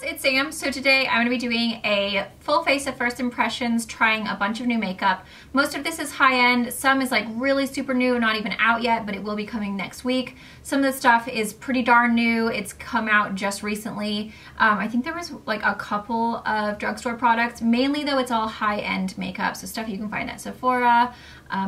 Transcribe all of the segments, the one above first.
it's Sam. So today I'm going to be doing a full face of first impressions, trying a bunch of new makeup. Most of this is high-end, some is like really super new, not even out yet, but it will be coming next week. Some of the stuff is pretty darn new, it's come out just recently. I think there was like a couple of drugstore products, mainly though it's all high-end makeup, so stuff you can find at Sephora.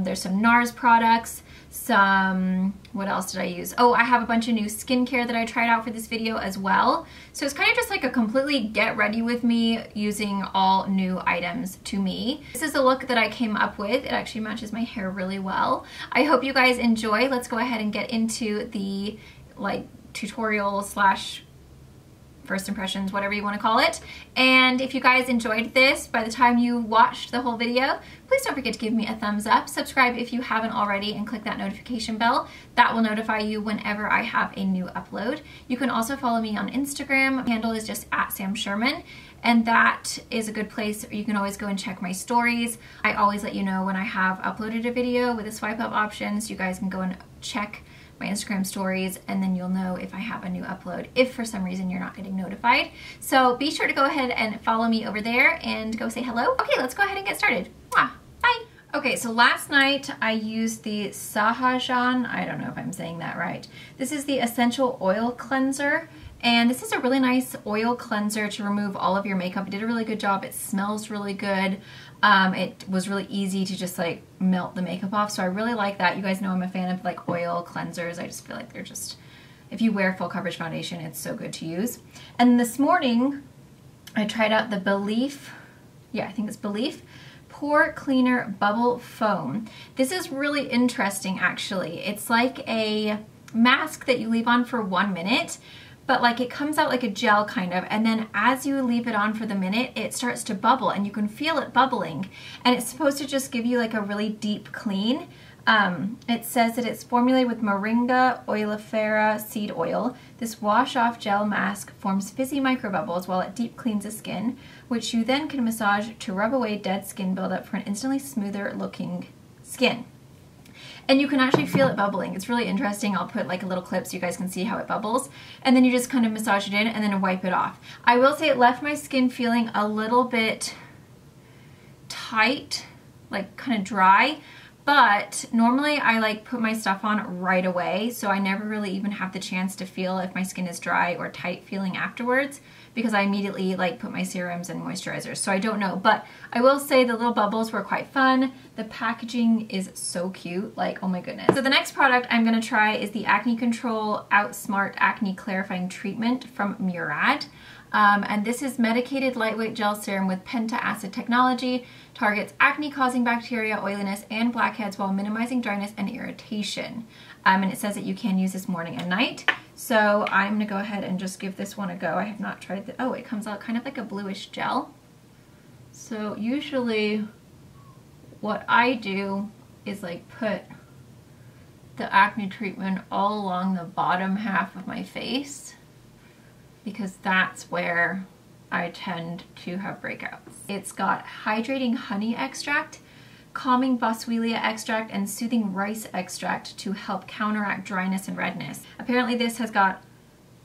There's some Nars products, what else did I use? Oh, I have a bunch of new skincare that I tried out for this video as well. So it's kind of just like a completely get ready with me using all new items to me. This is the look that I came up with. It actually matches my hair really well. I hope you guys enjoy. Let's go ahead and get into the like tutorial slash first impressions, whatever you want to call it. And if you guys enjoyed this by the time you watched the whole video, please don't forget to give me a thumbs up, subscribe if you haven't already, and click that notification bell. That will notify you whenever I have a new upload. You can also follow me on Instagram. My handle is just @SamSherman, and that is a good place. You can always go and check my stories. I always let you know when I have uploaded a video with a swipe up option, so you guys can go and check my Instagram stories, and then you'll know if I have a new upload if for some reason you're not getting notified. So be sure to go ahead and follow me over there and go say hello. Okay, let's go ahead and get started. Mwah. Bye. Okay, so last night I used the Sahajan, I don't know if I'm saying that right. This is the Essential Oil Cleanser, and this is a really nice oil cleanser to remove all of your makeup. It did a really good job. It smells really good. It was really easy to just like melt the makeup off, so I really like that. You guys know I'm a fan of like oil cleansers. I just feel like they're just, if you wear full coverage foundation, it's so good to use. And this morning I tried out the Belief, yeah, I think it's Belief Pore Cleaner Bubble Foam. This is really interesting actually. It's like a mask that you leave on for 1 minute, but like it comes out like a gel kind of, and then as you leave it on for the minute, it starts to bubble and you can feel it bubbling, and it's supposed to just give you like a really deep clean. It says that it's formulated with Moringa oleifera seed oil. This wash-off gel mask forms fizzy microbubbles while it deep cleans the skin, which you then can massage to rub away dead skin buildup for an instantly smoother looking skin. And you can actually feel it bubbling. It's really interesting. I'll put like a little clip so you guys can see how it bubbles. And then you just kind of massage it in and then wipe it off. I will say it left my skin feeling a little bit tight, like kind of dry. But normally I like put my stuff on right away, so I never really even have the chance to feel if my skin is dry or tight feeling afterwards, because I immediately like put my serums and moisturizers, so I don't know. But I will say the little bubbles were quite fun. The packaging is so cute, like oh my goodness. So the next product I'm going to try is the Acne Control Outsmart Acne Clarifying Treatment from Murad. And this is medicated lightweight gel serum with penta-acid technology, targets acne-causing bacteria, oiliness, and blackheads while minimizing dryness and irritation. And it says that you can use this morning and night. So I'm gonna go ahead and just give this one a go. I have not tried it. Oh, it comes out kind of like a bluish gel. So usually what I do is like put the acne treatment all along the bottom half of my face, because that's where I tend to have breakouts. It's got hydrating honey extract, calming boswellia extract, and soothing rice extract to help counteract dryness and redness. Apparently this has got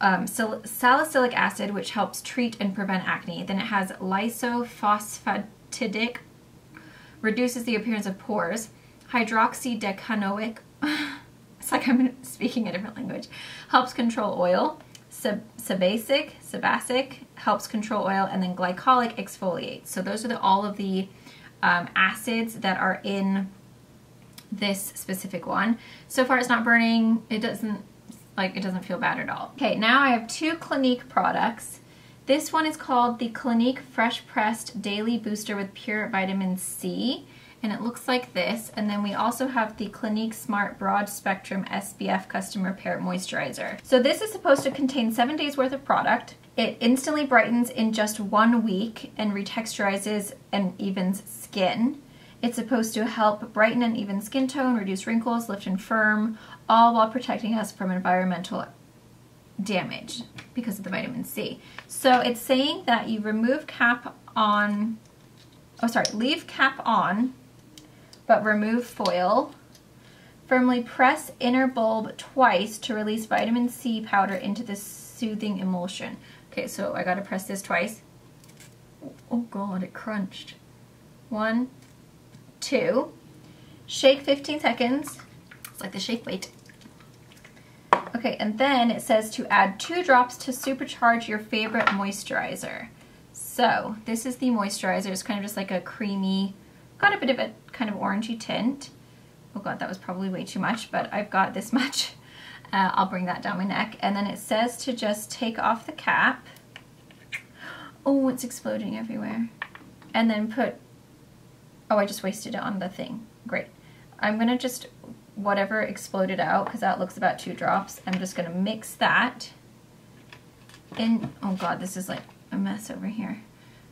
salicylic acid, which helps treat and prevent acne. Then it has lysophosphatidic, reduces the appearance of pores, hydroxydecanoic, it's like I'm speaking a different language, helps control oil, sebacic helps control oil, and then glycolic exfoliates. So those are all of the acids that are in this specific one. So far it's not burning. It doesn't feel bad at all. Okay, now I have two Clinique products. This one is called the Clinique Fresh Pressed Daily Booster with Pure Vitamin C, and it looks like this. And then we also have the Clinique Smart Broad Spectrum SPF Custom Repair Moisturizer. So this is supposed to contain 7 days worth of product. It instantly brightens in just 1 week and retexturizes and evens skin. It's supposed to help brighten and even skin tone, reduce wrinkles, lift and firm, all while protecting us from environmental damage because of the vitamin C. So it's saying that you remove cap on, leave cap on, but remove foil. Firmly press inner bulb twice to release vitamin C powder into the soothing emulsion. Okay, so I gotta press this twice. Oh God, it crunched. 1, 2. Shake 15 seconds. It's like the shake weight. Okay, and then it says to add 2 drops to supercharge your favorite moisturizer. So this is the moisturizer. It's kind of just like a creamy, got a bit of a kind of orangey tint. Oh God, that was probably way too much, but I've got this much. I'll bring that down my neck. And then it says to just take off the cap. Oh, it's exploding everywhere. And then put, oh, I just wasted it on the thing. Great. I'm gonna just, whatever exploded out, because that looks about 2 drops, I'm just gonna mix that in. Oh God, this is like a mess over here.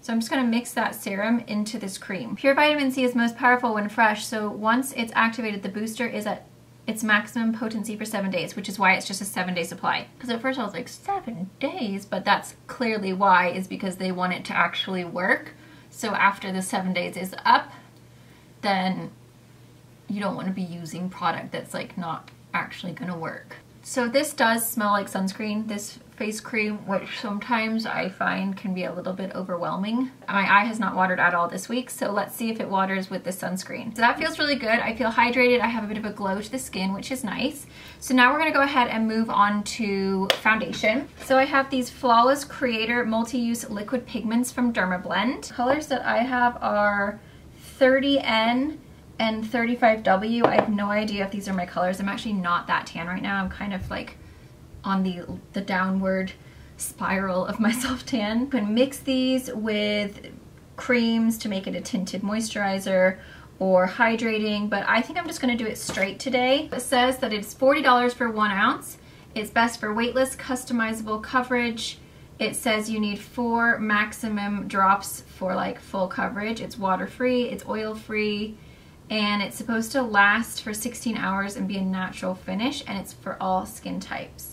So I'm just gonna mix that serum into this cream. Pure vitamin C is most powerful when fresh, so once it's activated, the booster is at its maximum potency for 7 days, which is why it's just a 7-day supply. Because at first I was like, 7 days? But that's clearly why, is because they want it to actually work. So after the 7 days is up, then you don't want to be using product that's like not actually gonna work. So this does smell like sunscreen, this face cream, which sometimes I find can be a little bit overwhelming. My eye has not watered at all this week, so let's see if it waters with the sunscreen. So that feels really good. I feel hydrated. I have a bit of a glow to the skin, which is nice. So now we're gonna go ahead and move on to foundation. So I have these Flawless Creator Multi-Use Liquid Pigments from Dermablend. Colors that I have are 30N and 35W. I have no idea if these are my colors. I'm actually not that tan right now. I'm kind of like on the downward spiral of my self-tan. You can mix these with creams to make it a tinted moisturizer or hydrating, but I think I'm just gonna do it straight today. It says that it's $40 for 1 ounce. It's best for weightless, customizable coverage. It says you need 4 maximum drops for like full coverage. It's water-free, it's oil-free, and it's supposed to last for 16 hours and be a natural finish, and it's for all skin types.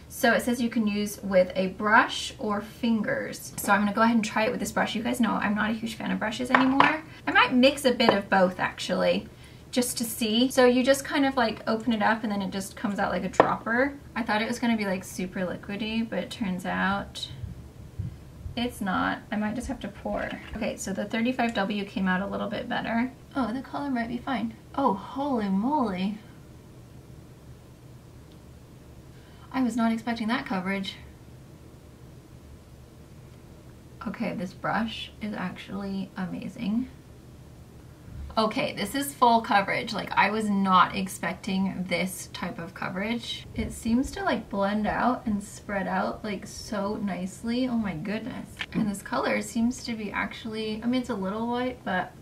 So it says you can use with a brush or fingers. So I'm gonna go ahead and try it with this brush. You guys know I'm not a huge fan of brushes anymore. I might mix a bit of both actually, just to see. So you just kind of like open it up and then it just comes out like a dropper. I thought it was gonna be like super liquidy, but it turns out it's not. I might just have to pour. Okay, so the 35W came out a little bit better. Oh, the color might be fine. Oh, holy moly. I was not expecting that coverage. Okay, this brush is actually amazing. Okay, this is full coverage. Like, I was not expecting this type of coverage. It seems to like blend out and spread out like so nicely. Oh my goodness. And this color seems to be actually, I mean, it's a little white, but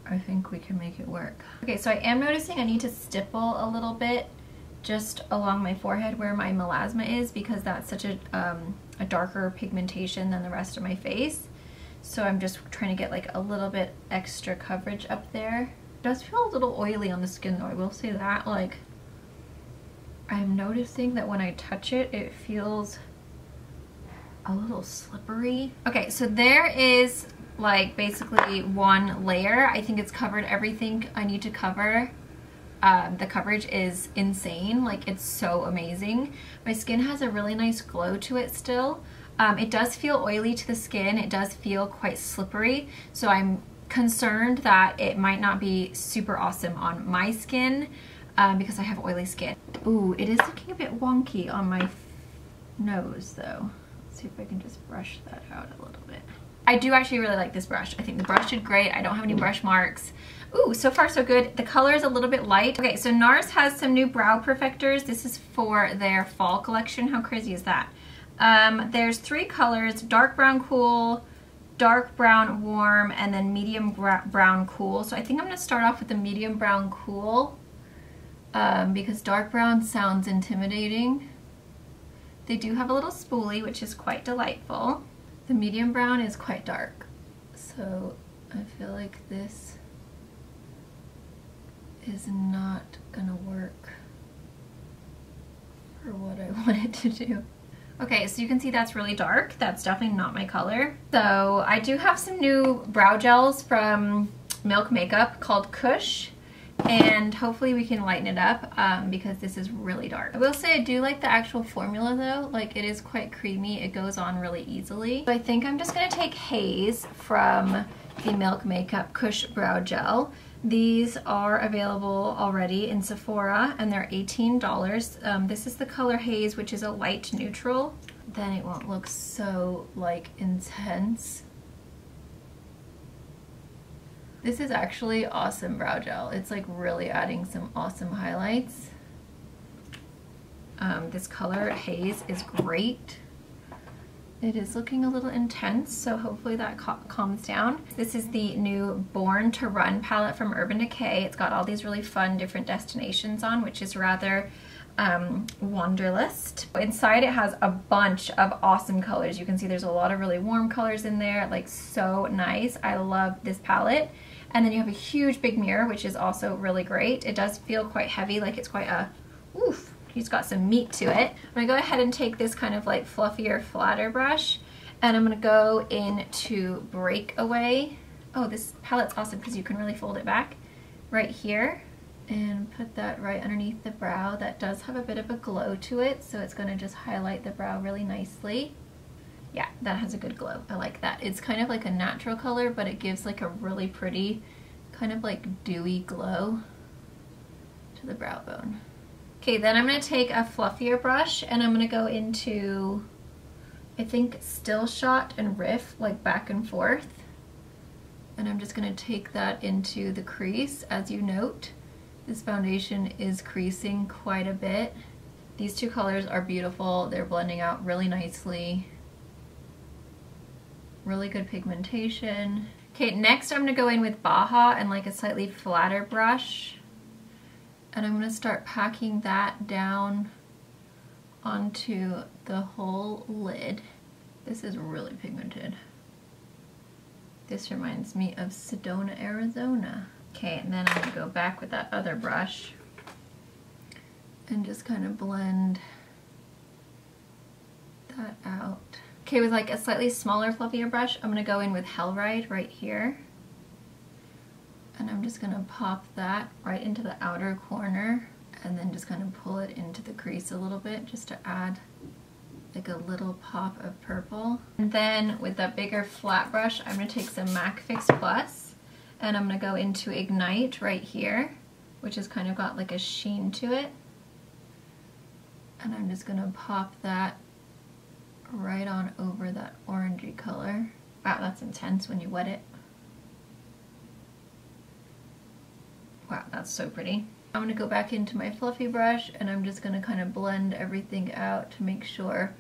I think we can make it work. Okay, so I am noticing I need to stipple a little bit just along my forehead where my melasma is, because that's such a darker pigmentation than the rest of my face. So I'm just trying to get like a little bit extra coverage up there. It does feel a little oily on the skin though, I will say that. Like, I'm noticing that when I touch it, it feels a little slippery. Okay, so there is like basically 1 layer. I think it's covered everything I need to cover. The coverage is insane. Like, it's so amazing. My skin has a really nice glow to it still. It does feel oily to the skin. It does feel quite slippery. So I'm concerned that it might not be super awesome on my skin because I have oily skin. Ooh, it is looking a bit wonky on my nose though. Let's see if I can just brush that out a little bit. I do actually really like this brush. I think the brush did great. I don't have any brush marks. Ooh, so far so good. The color is a little bit light. Okay, so Nars has some new brow perfectors. This is for their fall collection. How crazy is that? There's 3 colors: dark brown cool, dark brown warm, and then medium brown cool. So I think I'm gonna start off with the medium brown cool because dark brown sounds intimidating. They do have a little spoolie, which is quite delightful. The medium brown is quite dark, so I feel like this is not gonna work for what I want it to do. Okay, so you can see that's really dark. That's definitely not my color. So I do have some new brow gels from Milk Makeup called Kush. and hopefully we can lighten it up because this is really dark. I will say I do like the actual formula though, like it is quite creamy, it goes on really easily. So I think I'm just gonna take Haze from the Milk Makeup Kush Brow Gel. These are available already in Sephora and they're $18. This is the color Haze, which is a light neutral. Then it won't look so like intense. This is actually awesome brow gel. It's like really adding some awesome highlights. This color Haze is great. It is looking a little intense, so hopefully that calms down. This is the new Born to Run palette from Urban Decay. It's got all these really fun different destinations on, which is rather wanderlust. Inside it has a bunch of awesome colors. You can see there's a lot of really warm colors in there, like so nice. I love this palette. And then you have a huge big mirror, which is also really great. It does feel quite heavy, like it's quite a, oof, it's got some meat to it. I'm gonna go ahead and take this kind of like fluffier, flatter brush, and I'm gonna go into Breakaway. Oh, this palette's awesome because you can really fold it back right here and put that right underneath the brow. That does have a bit of a glow to it, so it's gonna just highlight the brow really nicely. Yeah, that has a good glow. I like that. It's kind of like a natural color, but it gives like a really pretty kind of like dewy glow to the brow bone. Okay, then I'm going to take a fluffier brush and I'm going to go into, I think, Still Shot and Riff, like back and forth. And I'm just going to take that into the crease. As you note, this foundation is creasing quite a bit. These two colors are beautiful. They're blending out really nicely. Really good pigmentation. Okay, next I'm going to go in with Baja and like a slightly flatter brush. And I'm going to start packing that down onto the whole lid. This is really pigmented. This reminds me of Sedona, Arizona. Okay, and then I'm going to go back with that other brush and just kind of blend that out. Okay, with like a slightly smaller, fluffier brush, I'm going to go in with Hellride right here. And I'm just going to pop that right into the outer corner and then just kind of pull it into the crease a little bit just to add like a little pop of purple. And then with that bigger flat brush, I'm going to take some MAC Fix Plus and I'm going to go into Ignite right here, which has kind of got like a sheen to it. And I'm just going to pop that right on over that orangey color. Wow, that's intense when you wet it. Wow, that's so pretty. I'm going to go back into my fluffy brush and I'm just going to kind of blend everything out to make sure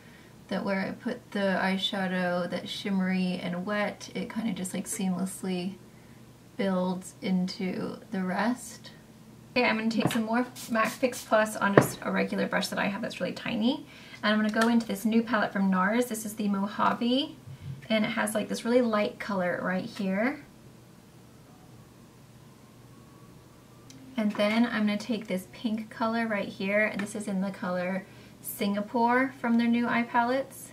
that where I put the eyeshadow that's shimmery and wet, it kind of just like seamlessly builds into the rest. Okay, I'm going to take some more MAC Fix Plus on just a regular brush that I have that's really tiny. And I'm going to go into this new palette from Nars. This is the Mojave and it has like this really light color right here. And then I'm going to take this pink color right here, and this is in the color Singapore from their new eye palettes.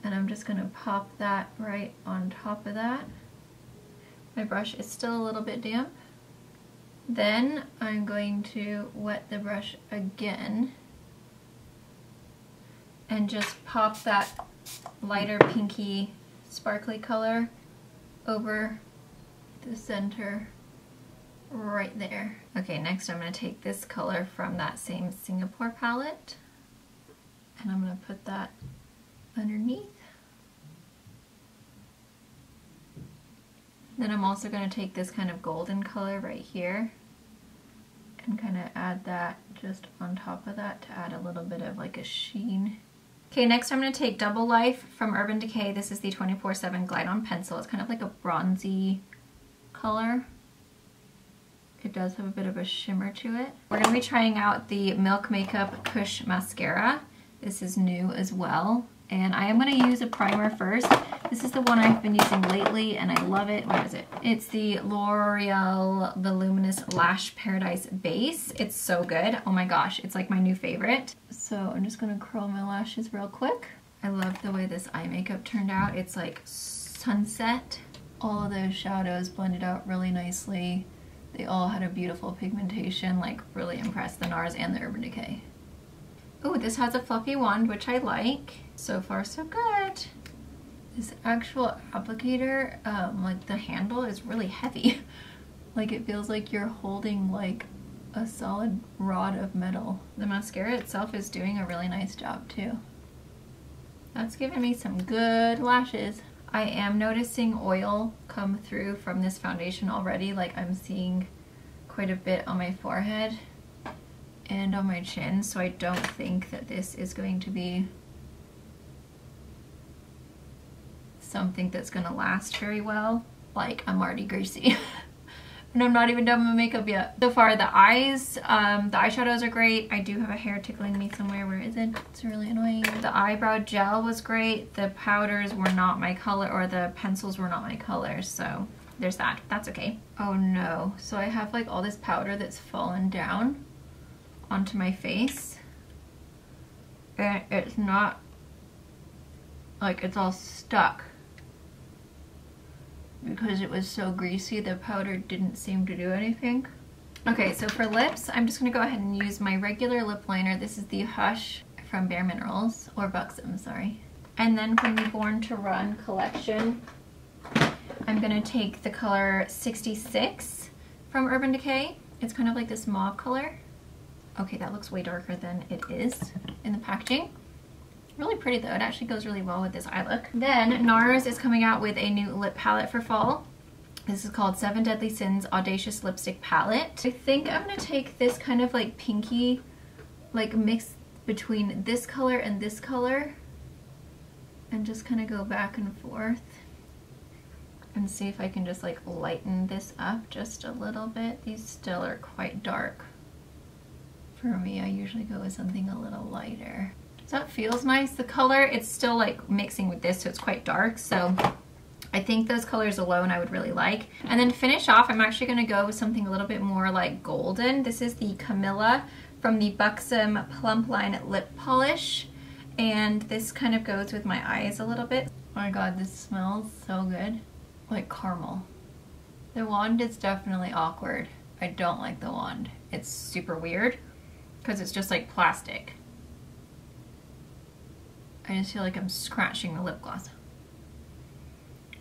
And I'm just going to pop that right on top of that. My brush is still a little bit damp. Then I'm going to wet the brush again and just pop that lighter pinky sparkly color over the center right there. Okay, next I'm going to take this color from that same Singapore palette and I'm going to put that underneath. Then I'm also going to take this kind of golden color right here and kind of add that just on top of that to add a little bit of like a sheen. Okay, next I'm going to take Double Life from Urban Decay. This is the 24/7 Glide On Pencil. It's kind of like a bronzy color. It does have a bit of a shimmer to it. We're going to be trying out the Milk Makeup Kush Mascara. This is new as well. And I am going to use a primer first. This is the one I've been using lately and I love it. Where is it? It's the L'Oreal Voluminous Lash Paradise Base. It's so good. Oh my gosh, it's like my new favorite. So I'm just going to curl my lashes real quick. I love the way this eye makeup turned out. It's like sunset. All of those shadows blended out really nicely. They all had a beautiful pigmentation, like really impressed the Nars and the Urban Decay. Oh, this has a fluffy wand, which I like. So far, so good. This actual applicator, like the handle is really heavy. Like it feels like you're holding like a solid rod of metal. The mascara itself is doing a really nice job too. That's giving me some good lashes. I am noticing oil come through from this foundation already. Like I'm seeing quite a bit on my forehead and on my chin, so I don't think that this is going to be something that's gonna last very well. Like I'm already greasy. And I'm not even done with my makeup yet. So far the eyes, the eyeshadows are great. I do have a hair tickling me somewhere. Where is it? It's really annoying. The eyebrow gel was great. The powders were not my color, or the pencils were not my color, so there's that. That's okay. Oh no. So I have like all this powder that's fallen down onto my face. And it's not, like it's all stuck. Because it was so greasy, the powder didn't seem to do anything. Okay, so for lips, I'm just gonna go ahead and use my regular lip liner. This is the Hush from Bare Minerals, or Buxom, sorry. And then from the Born to Run collection, I'm gonna take the color 66 from Urban Decay. It's kind of like this mauve color. Okay, that looks way darker than it is in the packaging. Really pretty though, it actually goes really well with this eye look. Then Nars is coming out with a new lip palette for fall. This is called 7 Deadly Sins Audacious Lipstick Palette. I think I'm gonna take this kind of like pinky, like mix between this color and this color, and just kind of go back and forth and see if I can just like lighten this up just a little bit. These still are quite dark. For me, I usually go with something a little lighter. So that feels nice. The color, it's still like mixing with this, so it's quite dark. So I think those colors alone I would really like. And then finish off, I'm actually gonna go with something a little bit more like golden. This is the Camilla from the Buxom Plump Line Lip Polish. And this kind of goes with my eyes a little bit. Oh my God, this smells so good. Like caramel. The wand is definitely awkward. I don't like the wand. It's super weird because it's just like plastic. I just feel like I'm scratching the lip gloss.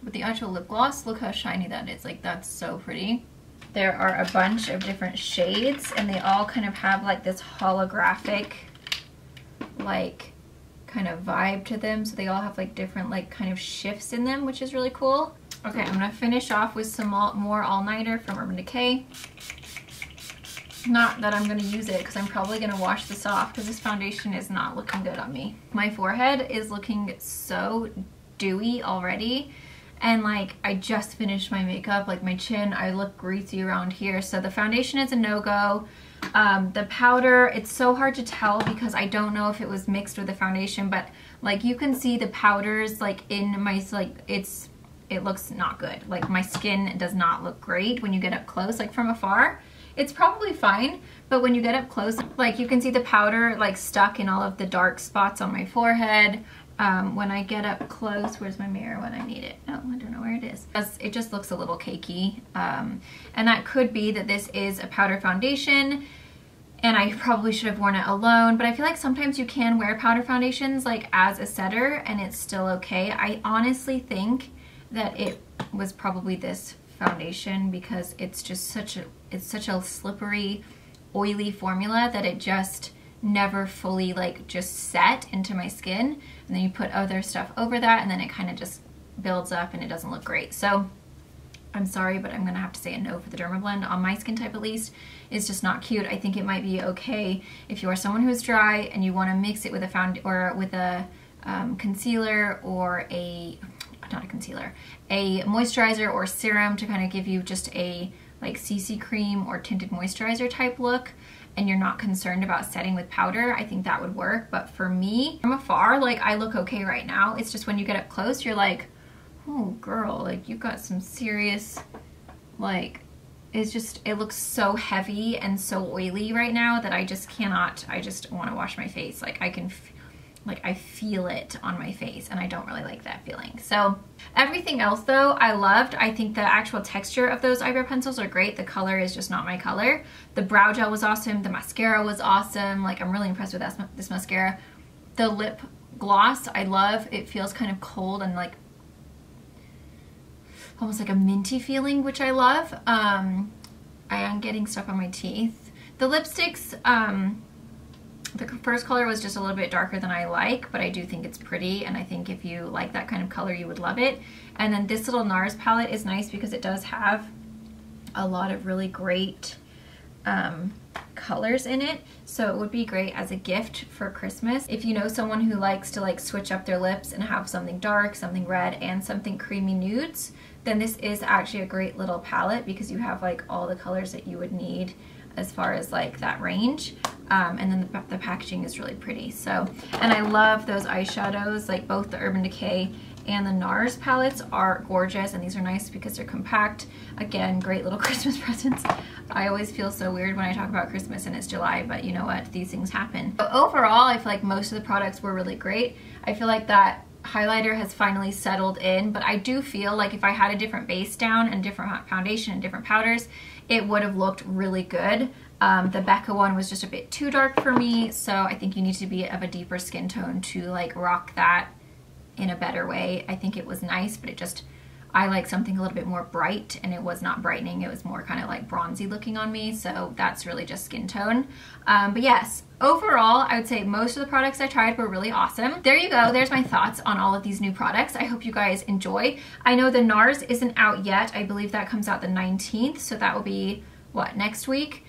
With the actual lip gloss, look how shiny that is. Like, that's so pretty. There are a bunch of different shades, and they all kind of have like this holographic, like, kind of vibe to them. So they all have like different like kind of shifts in them, which is really cool. Okay, I'm gonna finish off with some more all-nighter from Urban Decay. Not that I'm going to use it because I'm probably going to wash this off because this foundation is not looking good on me. My forehead is looking so dewy already, and like I just finished my makeup. Like my chin, I look greasy around here, so the foundation is a no-go. The powder, it's so hard to tell because I don't know if it was mixed with the foundation, but like you can see the powders like in my, like it looks not good. Like my skin does not look great when you get up close. Like from afar it's probably fine, but when you get up close, like you can see the powder like stuck in all of the dark spots on my forehead. When I get up close, where's my mirror when I need it? Oh, I don't know where it is. It just looks a little cakey. And that could be that this is a powder foundation and I probably should have worn it alone, but I feel like sometimes you can wear powder foundations like as a setter and it's still okay. I honestly think that it was probably this foundation because it's just such a slippery, oily formula that it just never fully like just set into my skin, and then you put other stuff over that and then it kind of just builds up and it doesn't look great. So I'm sorry, but I'm gonna have to say a no for the Dermablend. On my skin type at least, it's just not cute. I think it might be okay if you are someone who is dry and you want to mix it with a concealer or a moisturizer or serum to kind of give you just a like CC cream or tinted moisturizer type look, and you're not concerned about setting with powder. I think that would work. But for me, from afar, like I look okay right now. It's just when you get up close, you're like, oh girl, like you've got some serious, like, it looks so heavy and so oily right now that I just cannot, I just want to wash my face. Like I feel it on my face and I don't really like that feeling. So, Everything else though, I loved. I think the actual texture of those eyebrow pencils are great. The color is just not my color. The brow gel was awesome. The mascara was awesome. Like, I'm really impressed with this mascara. The lip gloss, I love. It feels kind of cold and like almost like a minty feeling, which I love. I am getting stuff on my teeth. The lipsticks, the first color was just a little bit darker than I like, but I do think it's pretty, and I think if you like that kind of color, you would love it. And then this little Nars palette is nice because it does have a lot of really great colors in it, so it would be great as a gift for Christmas. If you know someone who likes to like switch up their lips and have something dark, something red, and something creamy nudes, then this is actually a great little palette because you have like all the colors that you would need as far as like that range. And then the packaging is really pretty. So, and I love those eyeshadows, like both the Urban Decay and the Nars palettes are gorgeous, and these are nice because they're compact. Again, great little Christmas presents. I always feel so weird when I talk about Christmas and it's July, but you know what? These things happen. But overall, I feel like most of the products were really great. I feel like that highlighter has finally settled in, but I do feel like if I had a different base down and different foundation and different powders, it would have looked really good. The Becca one was just a bit too dark for me, so I think you need to be of a deeper skin tone to like rock that in a better way. I think it was nice, but it just, I like something a little bit more bright, and it was not brightening. It was more kind of like bronzy looking on me, so that's really just skin tone. But yes, overall, I would say most of the products I tried were really awesome. There you go. There's my thoughts on all of these new products. I hope you guys enjoy. I know the Nars isn't out yet. I believe that comes out the 19th, so that will be, what, next week?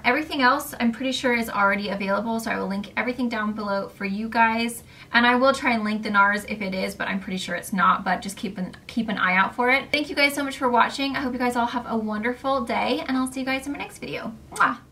Everything else I'm pretty sure is already available, so I will link everything down below for you guys. And I will try and link the Nars if it is, but I'm pretty sure it's not, but just keep an eye out for it. Thank you guys so much for watching. I hope you guys all have a wonderful day, and I'll see you guys in my next video. Mwah!